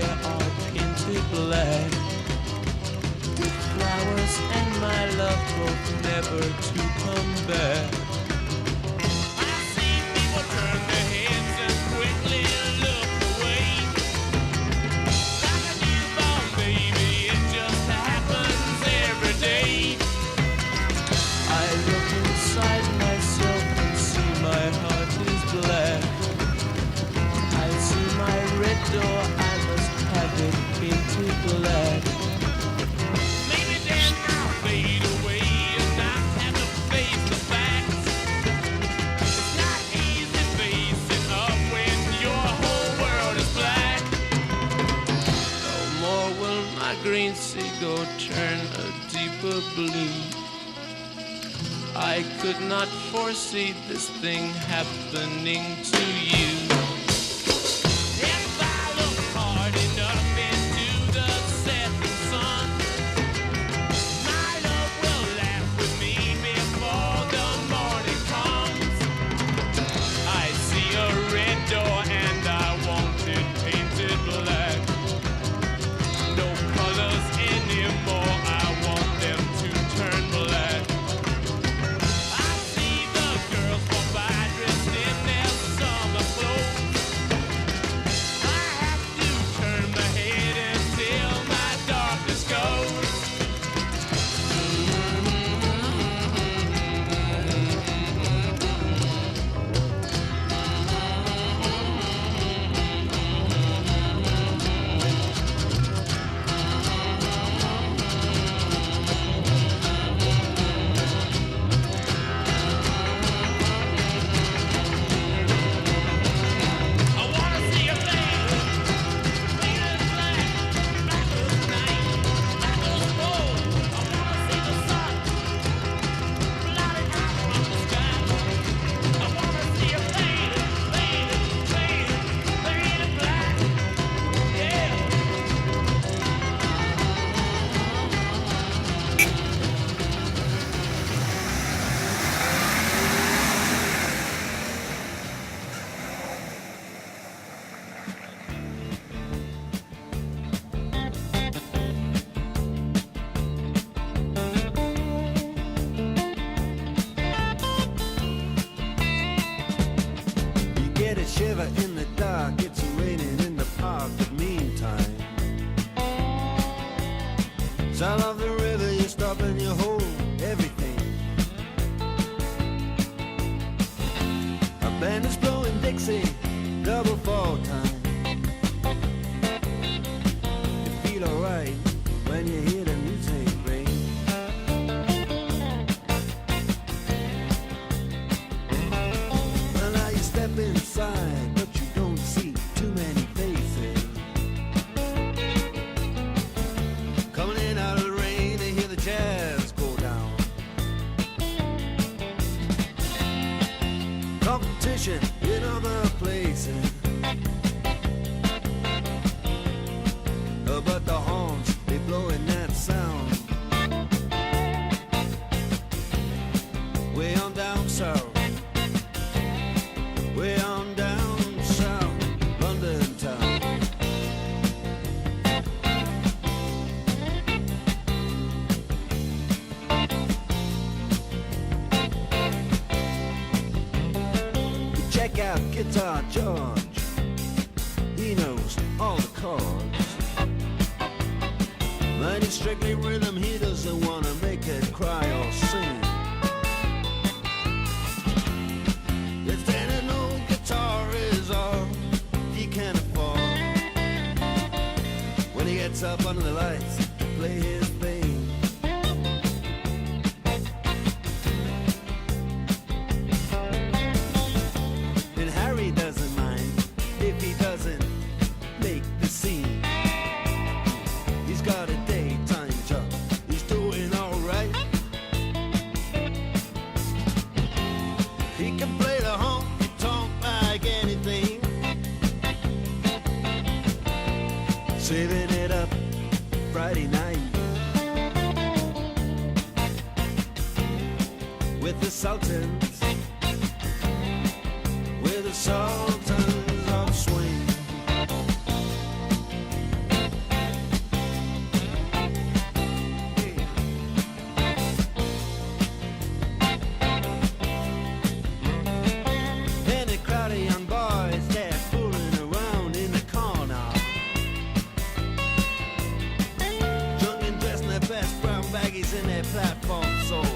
they are painted black. Flowers and my love hope never to come back. I see people turn their heads and quickly look away. Like a newborn baby, it just happens every day. I look inside myself and see my heart is black. I see my red door, I must have it painted black. Maybe then I'll fade away and not have to face the facts. It's not easy facing up when your whole world is black. No more will my green seagull turn a deeper blue. I could not foresee this thing happening to you. If I look hard enough into the setting sun, my love will laugh with me before the morning comes. I see a red door and I want it painted black. No colors anymore, I want them to turn black. I see the girls walk by dressed in their summer clothes. I have to turn my head until my darkness goes. I wanna see a fade, faded black, black as night, black as gold. I wanna see the sun, blotted out from the sky. I wanna see a faded, faded, faded, faded black. Yeah. You get a shiver in the dark, it's raining in the park, but meantime, sound of the river, you stop and you hold everything. A band is blowing Dixie, double fall time. You feel alright when you hear the music ring. Well, now you step inside, but you don't see too many faces. Coming in out of the rain, they hear the jazz go down. Competition in other places. But the horns, they blowing that sound. Way on down south. Way on down south, London town. Check out Guitar George. He knows all the chords. But it's strictly rhythm, he doesn't want to make it cry or sing. If then an old guitar is all he can afford, when he gets up under the lights to play his thing. And Harry doesn't mind if he doesn't make the scene. He's got a daytime job, he's doing alright. He can play the honky tonk like anything, saving it up Friday night with the Sultans, with the Sultans of Swing. raising their platform souls.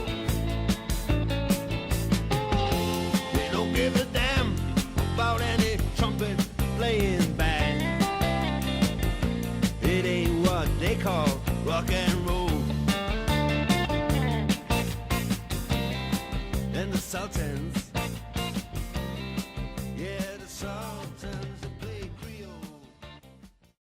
They don't give a damn about any trumpet playing band. It ain't what they call rock and roll. And the Sultans